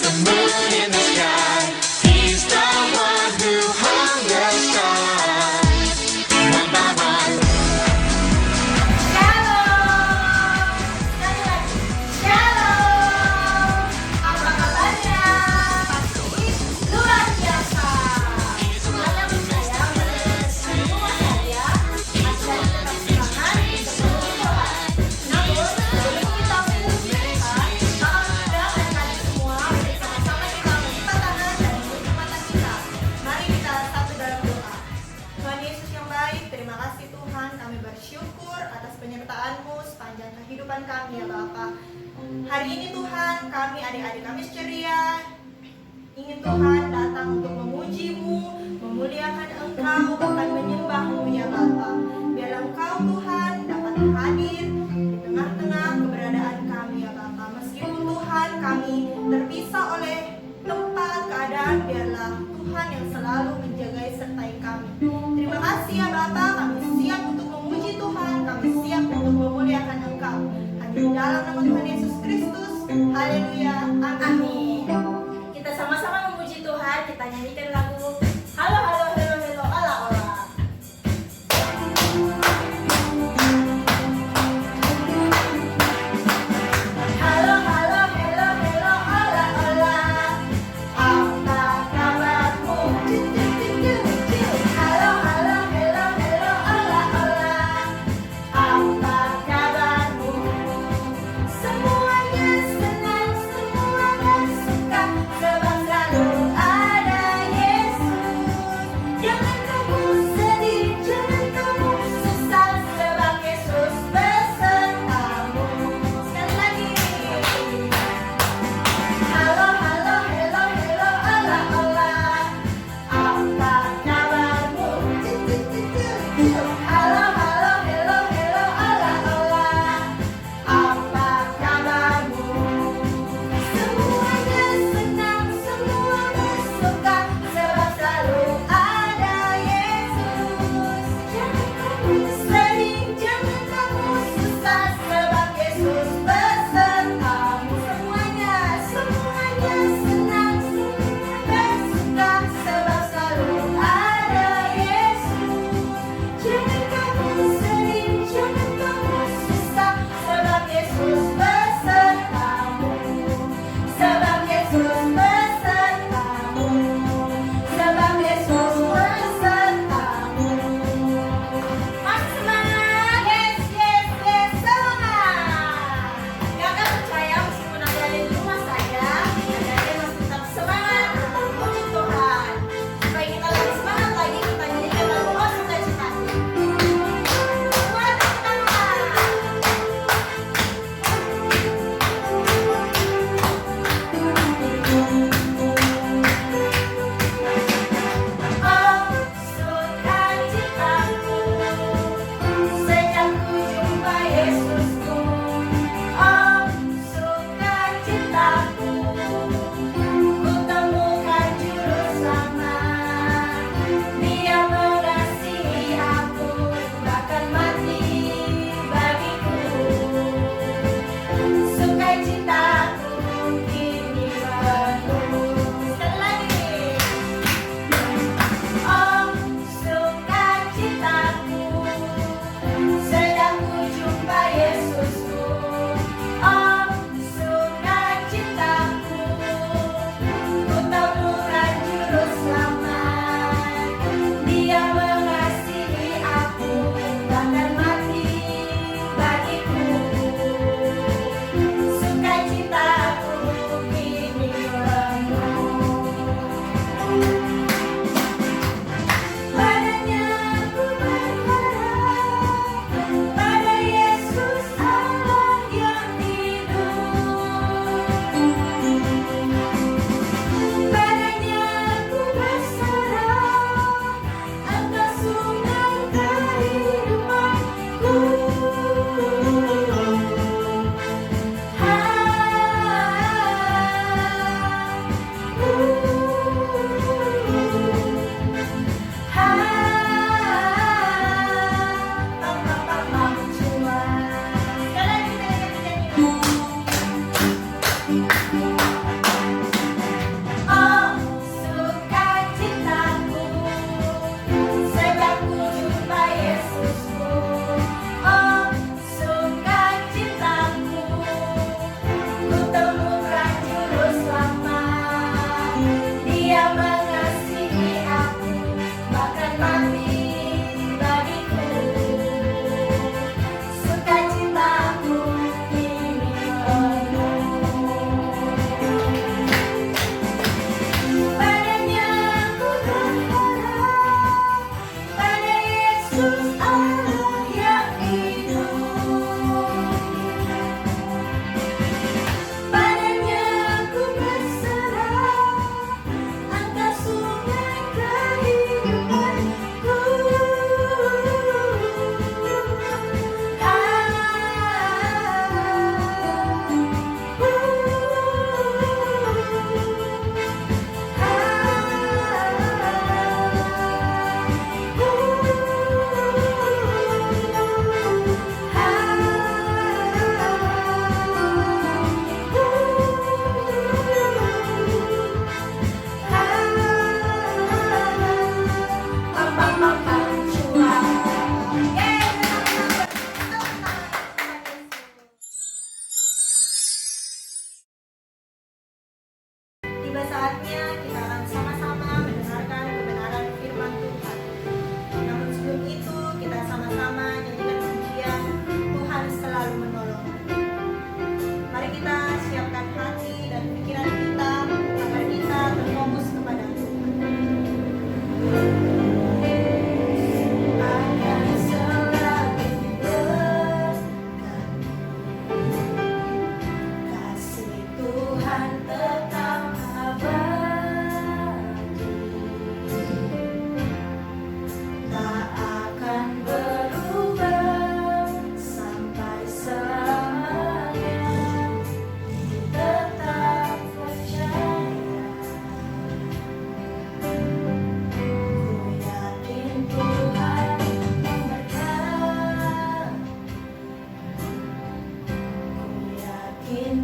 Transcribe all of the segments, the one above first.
the moon in the sky. He's the one who hung the stars one by one. Shalom! Sekali lagi, Shalom! Apa kabarnya? Pasti luar biasa. Semuanya percaya pada semua saya agar tetap semangat untuk berdoa. Namun, sebelum kita memulai, maka adik-adik semua bersama-sama kita membuka tangan dan menutup mata kita. Mari kita satu dalam doa. Tuhan Yesus yang baik, terima kasih Tuhan, kami bersyukur atas penyertaan-Mu sepanjang kehidupan kami ya Bapa. Hari ini Tuhan, kami adik-adik kami ceria, ingin Tuhan datang untuk memuji-Mu, memuliakan Engkau, bahkan menyembah-Mu ya Bapa. Biarlah Engkau Tuhan dapat hadir di tengah-tengah keberadaan kami ya Bapa. Meskipun Tuhan kami terpisah oleh tempat, keadaan, biarlah Tuhan yang selalu menjagai sertai kami. Terima kasih ya Bapa, kami siap untuk memuji Tuhan, kami siap untuk memuliakan Engkau. Hanya di dalam nama Tuhan Yesus Kristus. Haleluya, amin. Kita sama-sama memuji Tuhan, kita nyanyikan lagu Halo halo halo halo ala ola. Halo halo halo halo ala ola. Apa kabarmu? Halo halo halo halo ala ola. Apa kabarmu? Semuanya senang, semuanya suka, sebab selalu ada Yesus.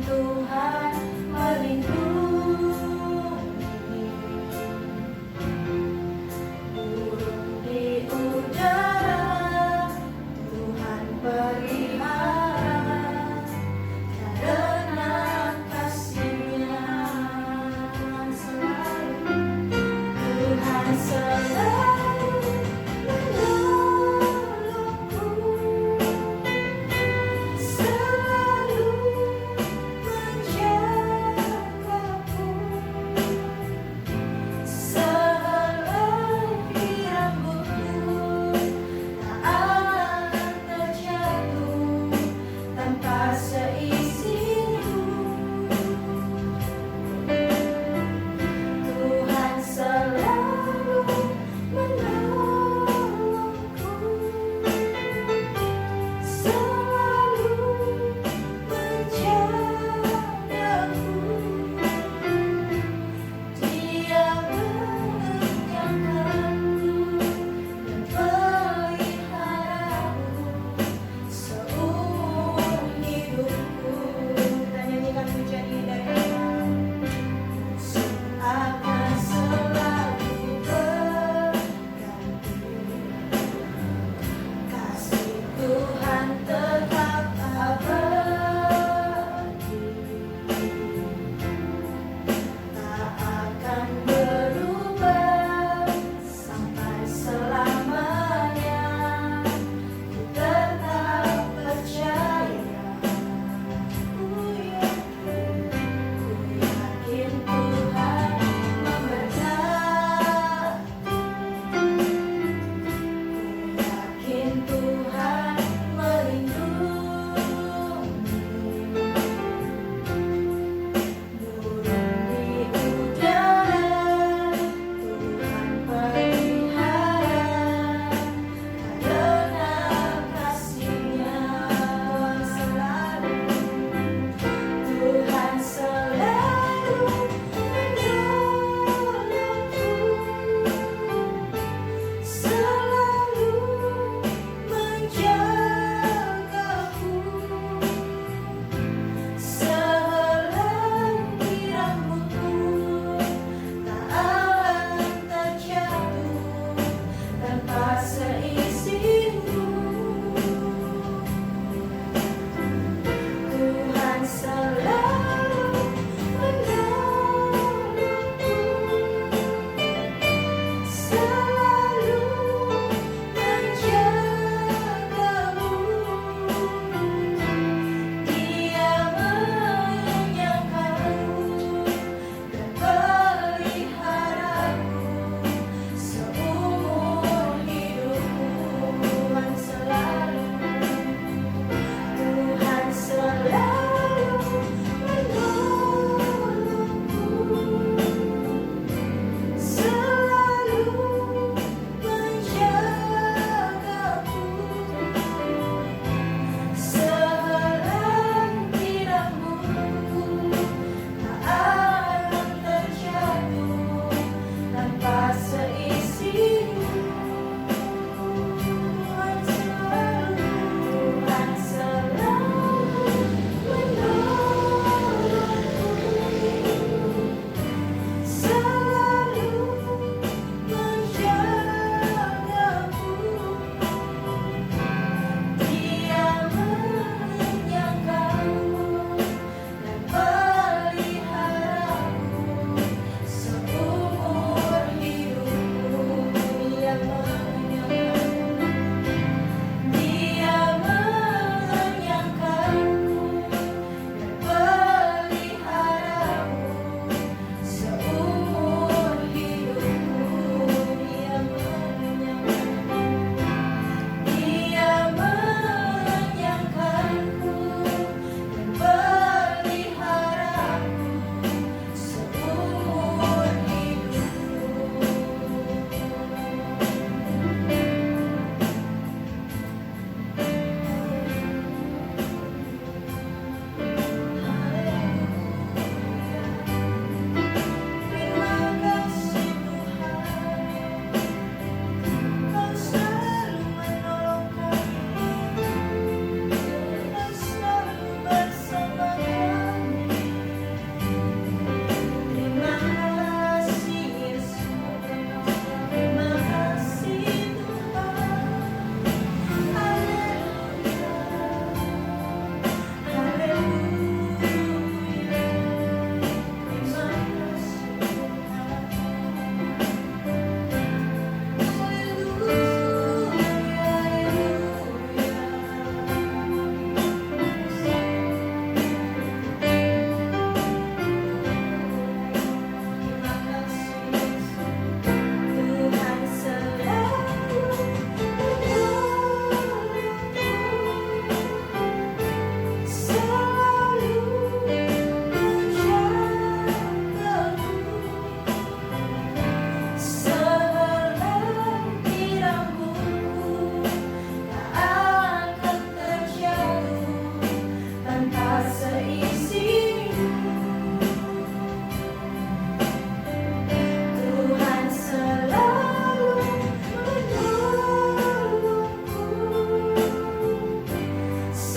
Tuhan melindungi. Burung di udara Tuhan pelihara, karena kasih-Nya selalu. Tuhan selalu menolongku, selalu menjaga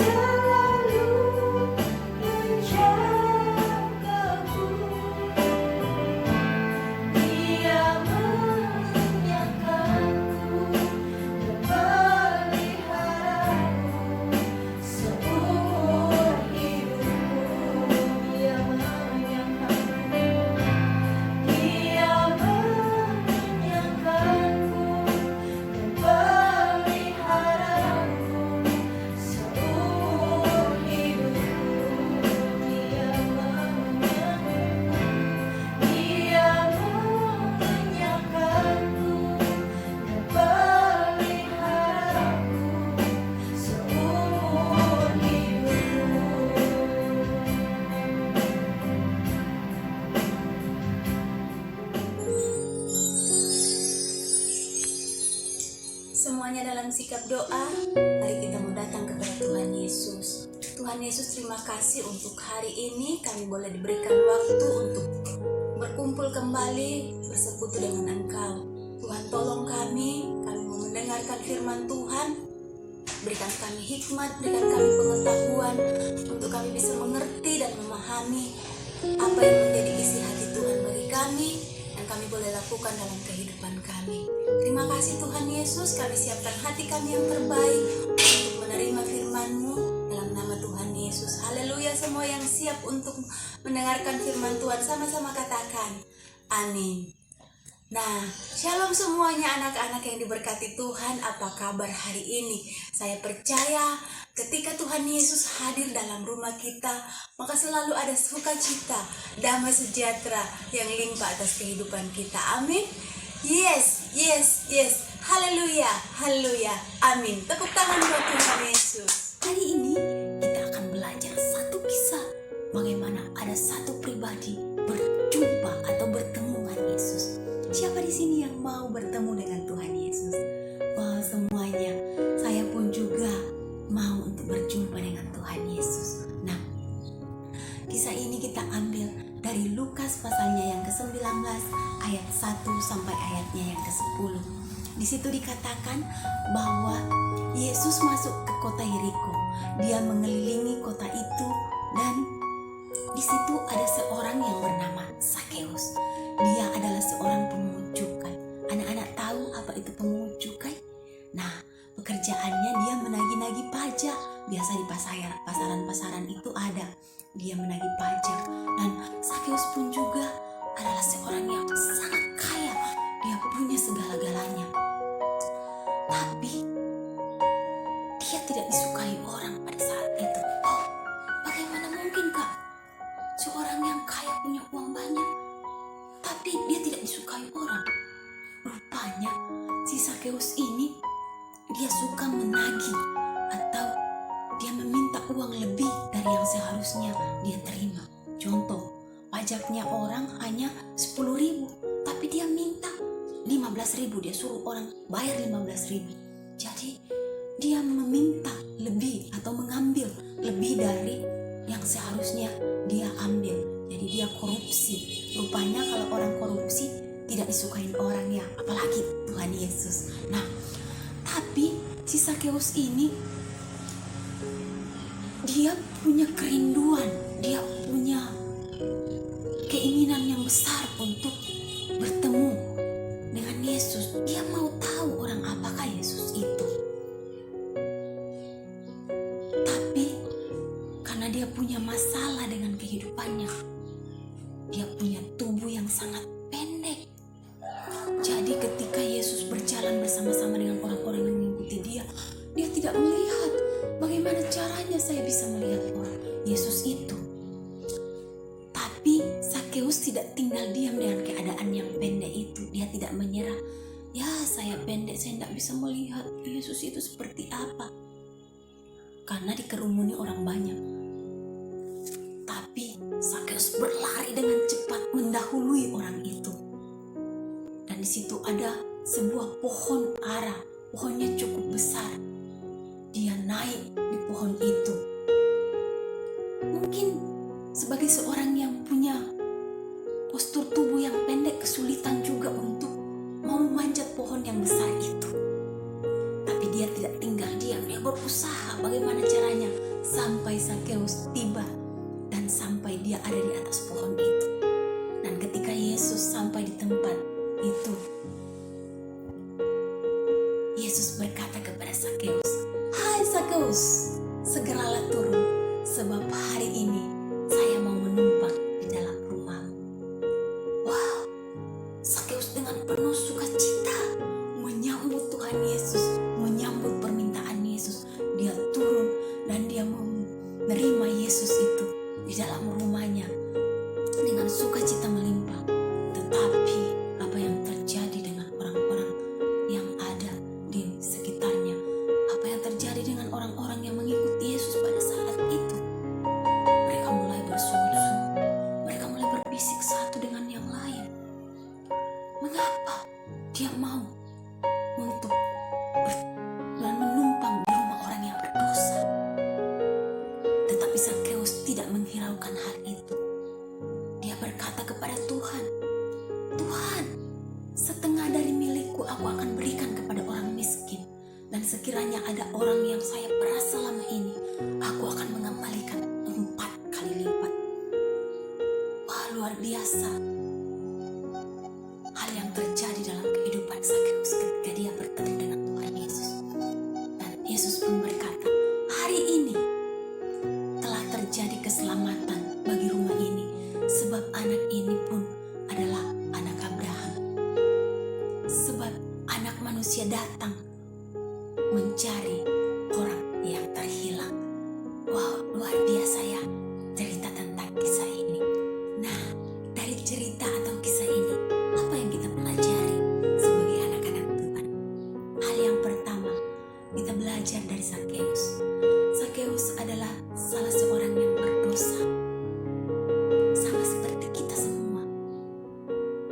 selalu menjagaku. Dia menyangkaku dan memeliharaku seumur hidupku. Dia menyangkaku, Dia menyangkaku dan memeliharaku seumur hidupku. Dia menyangkaku, Dia menyangkaku dan memeliharaku seumur hidupku. Semuanya dalam sikap doa, mari kita mau datang kepada Tuhan Yesus. Tuhan Yesus, terima kasih untuk hari ini kami boleh diberikan waktu untuk berkumpul kembali bersekutu dengan Engkau. Tuhan, tolong kami mau mendengarkan firman Tuhan. Berikan kami hikmat, berikan kami pengetahuan untuk kami bisa mengerti dan memahami apa yang menjadi isi hati Tuhan bagi kami yang kami boleh lakukan dalam kehidupan kami. Terima kasih Tuhan Yesus, kami siapkan hati kami yang terbaik untuk menerima firman-Mu dalam nama Tuhan Yesus. Haleluya. Semua yang siap untuk mendengarkan firman Tuhan sama-sama katakan amin. Nah, shalom semuanya anak-anak yang diberkati Tuhan. Apa kabar hari ini? Saya percaya ketika Tuhan Yesus hadir dalam rumah kita, maka selalu ada sukacita, damai sejahtera yang limpah atas kehidupan kita. Amin. Yes, yes, yes. Haleluya, haleluya. Amin. Tepuk tangan buat Tuhan Yesus. Hari ini kita akan belajar satu kisah bagaimana ada satu pribadi berjumpa atau bertemu dengan Yesus. Siapa di sini yang mau bertemu dengan Tuhan Yesus? Wah, semuanya. Saya pun juga mau untuk berjumpa dengan Tuhan Yesus. Nah, kisah ini kita ambil dari Lukas pasalnya yang ke-19 ayat 1 sampai ayatnya yang ke-10. Di situ dikatakan bahwa Yesus masuk ke kota Yeriko. Dia mengelilingi kota itu dan di situ ada seorang yang bernama Sakeus. Dia adalah seorang pemungut cukai. Anak-anak tahu apa itu pemungut cukai? Nah, pekerjaannya dia menagih-nagih pajak. Biasa di pasaran-pasaran itu ada. Dia menagih pajak. Dan Sakeus pun juga adalah seorang yang sangat kaya. Dia punya segala-galanya. Tapi dia tidak disukai orang pada saat itu. Oh, bagaimana mungkin, Kak? Seorang yang kaya punya uang banyak, tapi dia tidak disukai orang. Rupanya si Sakeus ini dia suka menagih atau dia meminta uang lebih dari yang seharusnya dia terima. Contoh, pajaknya orang hanya 10.000, tapi dia minta 15.000. Dia suruh orang bayar 15.000. Jadi dia meminta lebih atau mengambil lebih dari yang seharusnya dia ambil. Jadi dia korupsi. Rupanya kalau orang korupsi tidak disukain orang ya, apalagi Tuhan Yesus. Nah, tapi si Sakeus ini dia punya kerinduan, dia punya keinginan yang besar untuk bertemu dengan Yesus. Dia mau tahu orang apakah Yesus itu. Tapi karena dia punya masalah dengan kehidupannya, dia punya tubuh yang sangat pendek. Jadi ketika Yesus berjalan bersama-sama dengan orang-orang yang mengikuti dia, dia tidak melihat bagaimana caranya saya bisa melihat orang Yesus itu. Tapi Sakeus tidak tinggal diam dengan keadaan yang pendek itu. Dia tidak menyerah. Ya, saya pendek, saya tidak bisa melihat Yesus itu seperti apa. Karena dikerumuni orang banyak. Tapi Sakeus berlari dengan cepat mendahului orang itu. Dan di situ ada sebuah pohon ara. Pohonnya cukup besar. Dia naik di pohon itu. Mungkin sebagai seorang yang punya postur tubuh yang pendek, kesulitan juga untuk mau memanjat pohon yang besar itu. Tapi dia tidak tinggal diam. Dia berusaha bagaimana caranya sebab hari ini saya mau menumpang di dalam rumahmu. Wow, Sakeus dengan penuh sukacita menyambut Tuhan Yesus, menyambut permintaan Yesus. Dia turun dan dia menerima Yesus itu di dalam rumahnya dengan sukacita melimpah. Tetapi apa yang terjadi dengan orang-orang yang ada di sekitarnya, apa yang terjadi dengan orang-orang yang mengikuti Yesus pada saat itu? Mereka mulai bersungut-sungut, mereka mulai berbisik satu dengan yang lain. Mengapa dia mau untuk dan menumpang di rumah orang yang berdosa? Tetapi Sakeus tidak menghiraukan hal itu. Dia berkata kepada Tuhan, Tuhan, setengah dari milikku aku akan berikan kepada orang miskin. Dan sekiranya ada orang yang saya peras selama ini, aku akan mengembalikan 4 kali lipat. Wah, luar biasa hal yang terjadi dalam kehidupan Sakeus ketika dia bertemu dengan Tuhan Yesus. Dan Yesus pun berkata, hari ini telah terjadi keselamatan bagi rumah ini, sebab anak ini pun adalah anak Abraham. Sebab anak manusia datang mencari orang yang terhilang. Wow, luar biasa ya cerita tentang kisah ini. Nah, dari cerita atau kisah ini, apa yang kita pelajari sebagai anak-anak Tuhan? Hal yang pertama, kita belajar dari Sakeus. Sakeus adalah salah seorang yang berdosa. Sama seperti kita semua.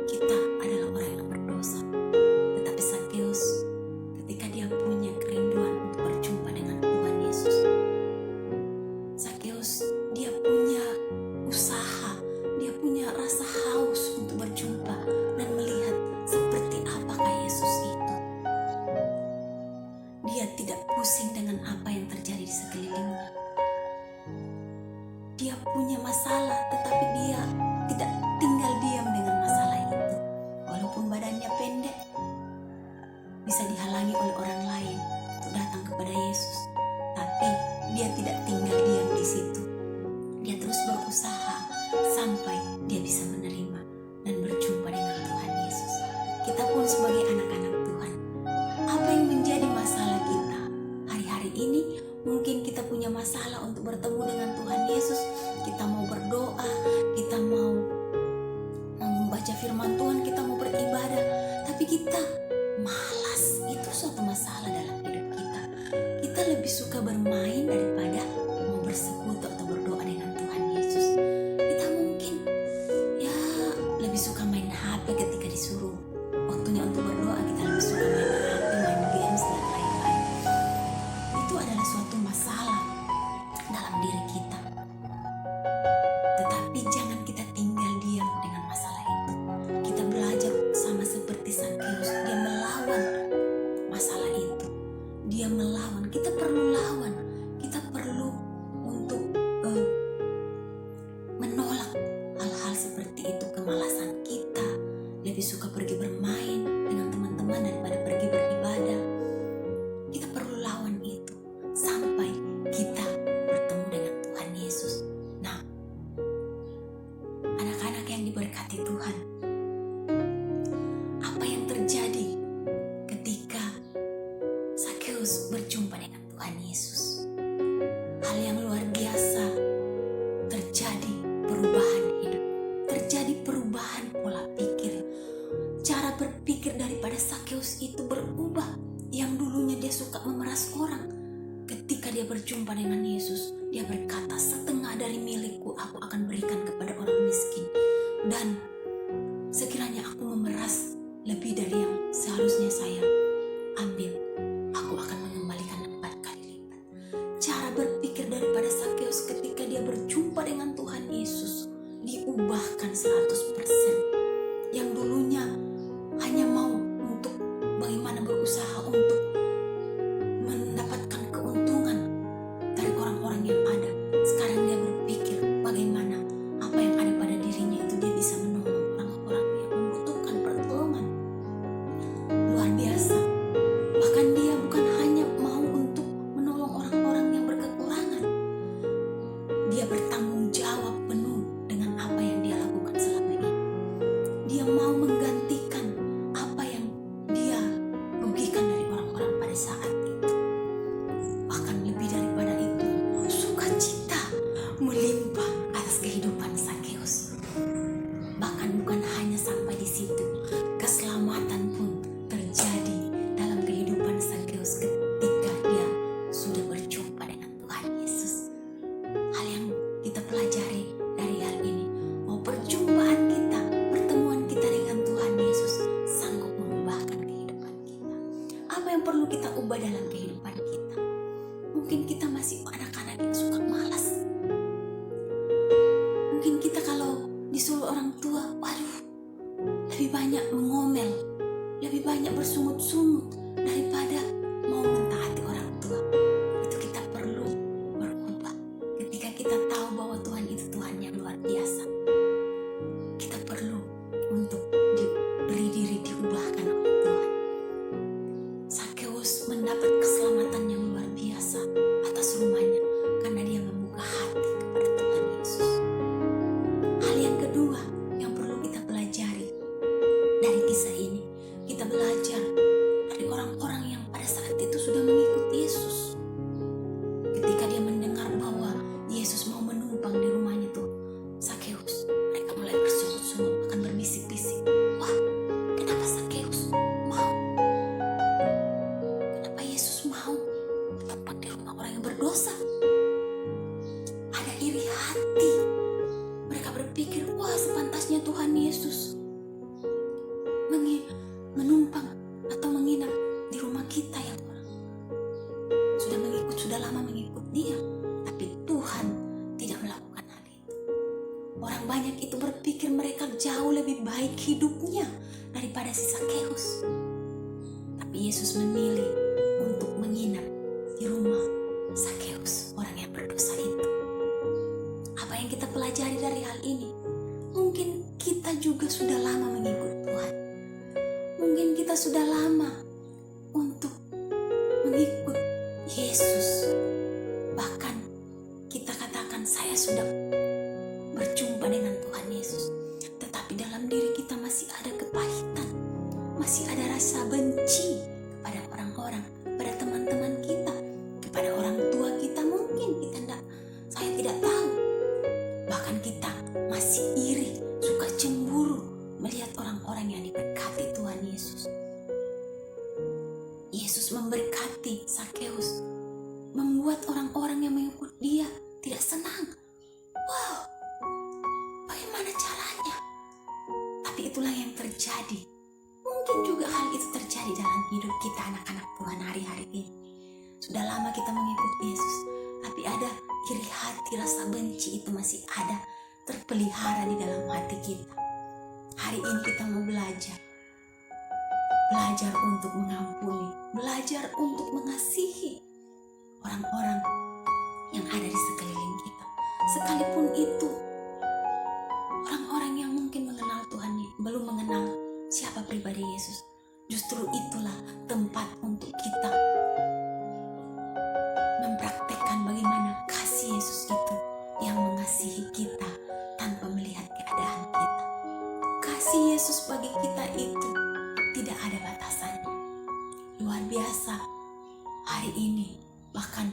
Kita adalah orang yang berdosa. Tetapi Sakeus ketika dia punya kerinduan untuk berjumpa dengan Tuhan Yesus, Sakeus dia punya usaha, dia punya rasa haus untuk berjumpa dan melihat seperti apakah Yesus itu. Dia tidak pusing dengan apa yang terjadi di sekelilingnya. Dia punya masalah, tetapi dia tidak tinggal diam dengan masalah itu. Walaupun badannya pendek, bisa dihalangi oleh orang lain untuk datang kepada Yesus, tapi dia tidak tinggal diam di situ. Dia terus berusaha sampai dia bisa menerima dan berjumpa dengan Tuhan Yesus. Kita pun sebagai anak-anak Tuhan, apa yang menjadi masalah kita hari-hari ini? Mungkin kita punya masalah untuk bertemu dengan Tuhan Yesus. Kita mau berdoa, kita mau membaca firman Tuhan, kita mau beribadah, tapi kita malas. Itu suatu masalah dalam hidup kita. Kita lebih suka bermain daripada mau bersekutu atau berdoa dengan Tuhan Yesus. Kita mungkin ya lebih suka main HP ketika disuruh waktunya untuk berdoa. Kita lebih suka main HP, main games dan lain-lain. Itu adalah suatu masalah dalam diri kita. Tetapi jangan kita tinggal diam dengan masalah itu. Kita belajar sama seperti Sakeus. Dia melawan masalah itu. Dia melawan. Kita perlu lawan. Kita perlu untuk menolak hal-hal seperti itu. Kemalasan kita, lebih suka pergi bermain dengan teman-teman daripada pergi beribadah. Kita perlu lawan itu sampai kita bertemu dengan Tuhan Yesus. Nah, anak-anak yang diberkati Tuhan, apa yang terjadi ketika Sakeus berjumpa dengan Tuhan Yesus? Hal yang luar biasa terjadi, perubahan hidup, terjadi perubahan pola pikir. Cara berpikir daripada Sakeus itu berubah. Yang dulunya dia suka memeras orang, ketika dia berjumpa dengan Yesus, dia berkata, setengah dari milikku aku akan berikan kepada orang miskin. Dan sekiranya aku memeras lebih dari yang seharusnya saya ambil, aku akan mengembalikan 4 kali lipat. Cara berpikir daripada Sakeus ketika dia berjumpa dengan Tuhan Yesus diubahkan 100%. Yang dulunya hanya mau untuk bagaimana berusaha untuk mendapatkan keuntungan dari orang-orang yang ada, sekarang dia berpikir bagaimana apa yang ada pada dirinya itu dia bisa menolong orang-orang yang membutuhkan pertolongan. Luar biasa. Bahkan dia bukan hanya mau untuk menolong orang-orang yang berkekurangan. lebih banyak mengomel, lebih banyak bersungut-sungut daripada mau mentaati orang tua. Itu kita perlu berubah. Ketika kita tahu bahwa Tuhan itu Tuhan yang luar biasa, kita perlu untuk diberi diri diubahkan oleh Tuhan. Sakeus mendapat keselamatan yang luar biasa atas rumahnya karena dia membuka hati kepada Tuhan Yesus. Hal yang kedua yang perlu kita pelajari dari kisah ini, kita belajar dari orang-orang yang pada saat itu sudah mengikuti Yesus. Ketika dia mendengar bahwa Yesus mau menumpang di rumahnya tuh, Sakeus, mereka mulai bersungut-sungut, akan berbisik-bisik. Wah, kenapa Sakeus mau? Kenapa Yesus mau menumpang di rumah orang yang berdosa? Ada iri hati. Mereka berpikir, wah sepantasnya Tuhan Yesus menumpang atau menginap di rumah kita yang sudah lama mengikut dia. Tapi Tuhan tidak melakukan hal itu. Orang banyak itu berpikir mereka jauh lebih baik hidupnya daripada si Sakeus. Tapi Yesus memilih untuk menginap di rumah Sakeus, orang yang berdosa itu. Apa yang kita pelajari dari hal ini? Mungkin kita juga sudah lama mengikut Tuhan. Mungkin kita sudah lama untuk mengikut Yesus. Bahkan kita katakan saya sudah berjumpa dengan Tuhan Yesus. Tetapi dalam diri kita masih ada kepahitan. Masih ada rasa benci kepada orang-orang, kepada teman-teman kita, kepada orang tua kita. Mungkin saya tidak tahu. Bahkan kita masih iri, suka cemburu melihat orang-orang yang diberkati Tuhan Yesus. Yesus memberkati Sakeus, membuat orang-orang yang mengikut dia tidak senang. Wow, bagaimana caranya? Tapi itulah yang terjadi. Mungkin juga hal itu terjadi dalam hidup kita anak-anak Tuhan hari-hari ini. Sudah lama kita mengikut Yesus, tapi ada iri hati, rasa benci itu masih ada, terpelihara di dalam hati kita. Hari ini kita mau belajar untuk mengampuni, belajar untuk mengasihi orang-orang yang ada di sekeliling kita. Sekalipun itu orang-orang yang mungkin mengenal Tuhan, belum mengenal siapa pribadi Yesus. Justru itulah tempat untuk kita mempraktekkan bagaimana kasih Yesus itu yang mengasihi kita tanpa melihat keadaan kita. Kasih Yesus bagi kita itu tidak ada batasannya. Luar biasa. Hari ini bahkan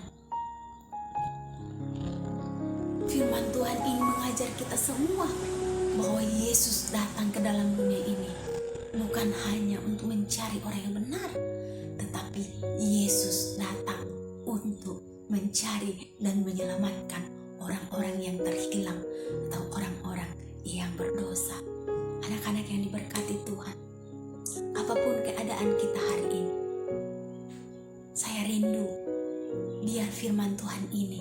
firman Tuhan ingin mengajar kita semua bahwa Yesus datang ke dalam dunia ini bukan hanya untuk mencari orang yang benar, tetapi Yesus datang untuk mencari dan menyelamatkan orang-orang yang terhilang atau orang-orang yang berdosa. Anak-anak yang diberkati Tuhan, apapun keadaan kita hari ini, saya rindu biar firman Tuhan ini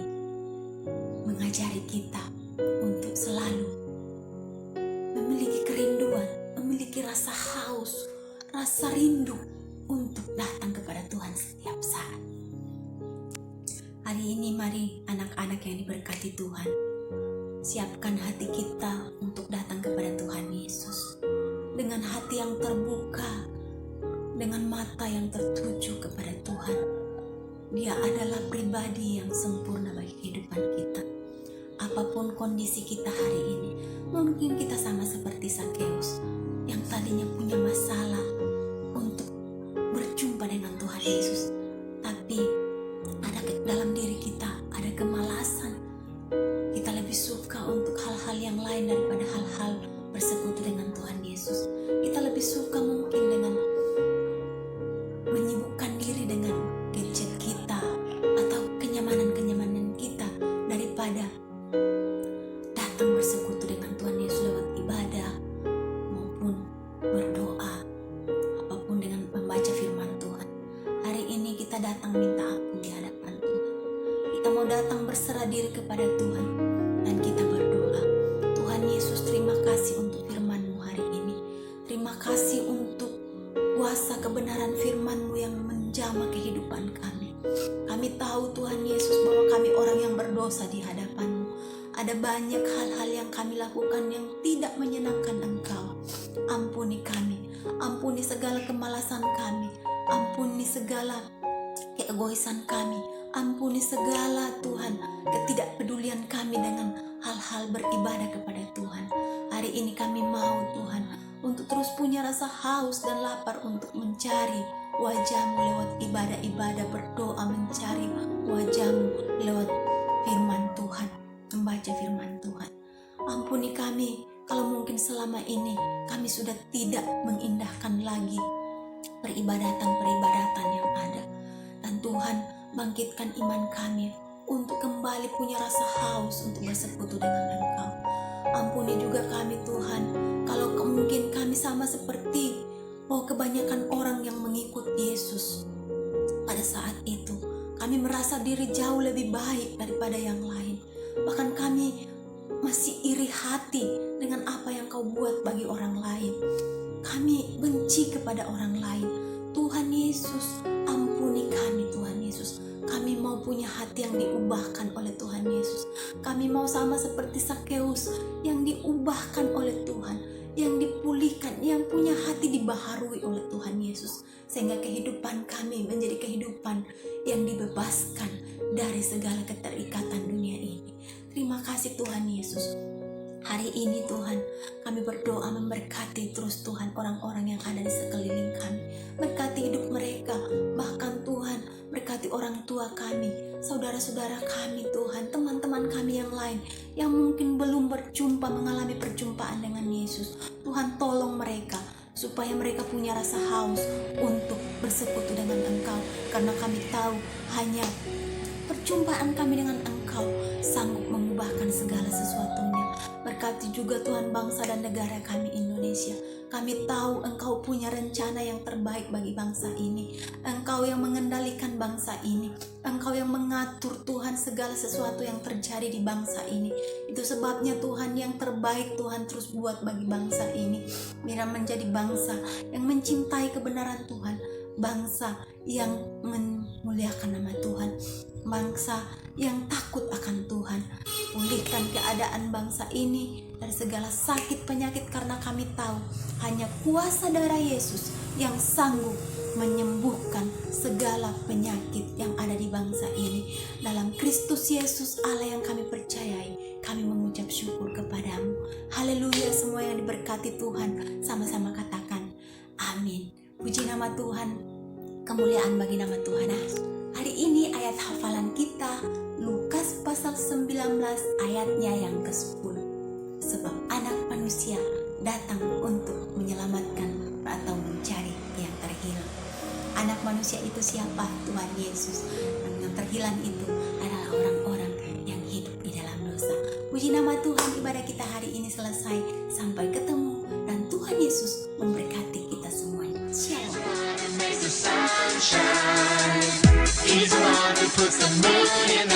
mengajari kita untuk selalu memiliki kerinduan, memiliki rasa haus, rasa rindu untuk datang kepada Tuhan setiap saat. Hari ini mari anak-anak yang diberkati Tuhan, siapkan hati kita untuk datang kepada Tuhan Yesus dengan hati yang terbuka, dengan mata yang tertuju kepada Tuhan. Dia adalah pribadi yang sempurna bagi kehidupan kita. Apapun kondisi kita hari ini, mungkin kita sama seperti Sakeus yang tadinya punya masalah untuk berjumpa dengan Tuhan Yesus, tapi ada dalam diri kita ada kemalasan. Kita lebih suka untuk hal-hal yang lain daripada hal-hal bersekutu dengan Tuhan Yesus. Kita lebih suka mungkin dengan menyibukkan diri dengan gadget kita atau kenyamanan-kenyamanan kita daripada datang bersekutu dengan Tuhan Yesus lewat ibadah maupun berdoa, apapun dengan membaca firman Tuhan. Hari ini kita datang minta ampun di hadapan Tuhan. Kita mau datang berserah diri kepada Tuhan dan kita berdoa. Tuhan Yesus, terima kasih untuk firman-Mu hari ini. Terima kasih kebenaran firman-Mu yang menjamah kehidupan kami. Kami tahu Tuhan Yesus bahwa kami orang yang berdosa di hadapan-Mu. Ada banyak hal-hal yang kami lakukan yang tidak menyenangkan Engkau. Ampuni kami, ampuni segala kemalasan kami, ampuni segala keegoisan kami, ampuni segala Tuhan ketidakpedulian kami dengan hal-hal beribadah kepada Tuhan. Hari ini kami mau Tuhan untuk terus punya rasa haus dan lapar untuk mencari wajah-Mu lewat ibadah-ibadah, berdoa mencari wajah-Mu lewat firman Tuhan, membaca firman Tuhan. Ampuni kami kalau mungkin selama ini kami sudah tidak mengindahkan lagi peribadatan-peribadatan yang ada. Dan Tuhan, bangkitkan iman kami untuk kembali punya rasa haus untuk bersekutu dengan Engkau. Ampuni juga kami Tuhan, kalau mungkin kami sama seperti kebanyakan orang yang mengikut Yesus. Pada saat itu, kami merasa diri jauh lebih baik daripada yang lain. Bahkan kami masih iri hati dengan apa yang Kau buat bagi orang lain. Kami benci kepada orang lain. Tuhan Yesus, ampuni kami Tuhan Yesus. Kami mau punya hati yang diubahkan oleh Tuhan Yesus. Kami mau sama seperti Sakeus yang diubahkan oleh Tuhan, yang dipulihkan, yang punya hati dibaharui oleh Tuhan Yesus, sehingga kehidupan kami menjadi kehidupan yang dibebaskan dari segala keterikatan dunia ini. Terima kasih Tuhan Yesus. Hari ini Tuhan, kami berdoa memberkati terus Tuhan orang-orang yang ada di sekeliling kami. Berkati hidup mereka, bahkan Tuhan berkati orang tua kami, saudara-saudara kami Tuhan, teman-teman kami yang lain yang mungkin belum mengalami perjumpaan dengan Yesus. Tuhan tolong mereka supaya mereka punya rasa haus untuk bersekutu dengan Engkau, karena kami tahu hanya perjumpaan kami dengan Engkau sanggup mengubahkan segala sesuatunya. Berkati juga Tuhan bangsa dan negara kami Indonesia. Kami tahu Engkau punya rencana yang terbaik bagi bangsa ini. Engkau yang mengendalikan bangsa ini. Engkau yang mengatur Tuhan segala sesuatu yang terjadi di bangsa ini. Itu sebabnya Tuhan yang terbaik Tuhan terus buat bagi bangsa ini. Biar menjadi bangsa yang mencintai kebenaran Tuhan. Bangsa yang memuliakan nama Tuhan. Bangsa yang takut akan Tuhan. Pulihkan keadaan bangsa ini dari segala sakit penyakit, karena kami tahu hanya kuasa darah Yesus yang sanggup menyembuhkan segala penyakit yang ada di bangsa ini. Dalam Kristus Yesus Allah yang kami percayai, kami mengucap syukur kepadamu. Haleluya, semua yang diberkati Tuhan sama-sama katakan amin. Puji nama Tuhan, kemuliaan bagi nama Tuhan. Hari ini ayat hafalan kita Lukas pasal 19 ayatnya yang ke-10. Sebab anak manusia datang untuk menyelamatkan atau mencari yang terhilang. Anak manusia itu siapa? Tuhan Yesus. Dan yang terhilang itu adalah orang-orang yang hidup di dalam dosa. Puji nama Tuhan, ibadah kita hari ini selesai. Sampai ketemu dan Tuhan Yesus memberkati kita semuanya. Shalom. He's the one who puts the moon in the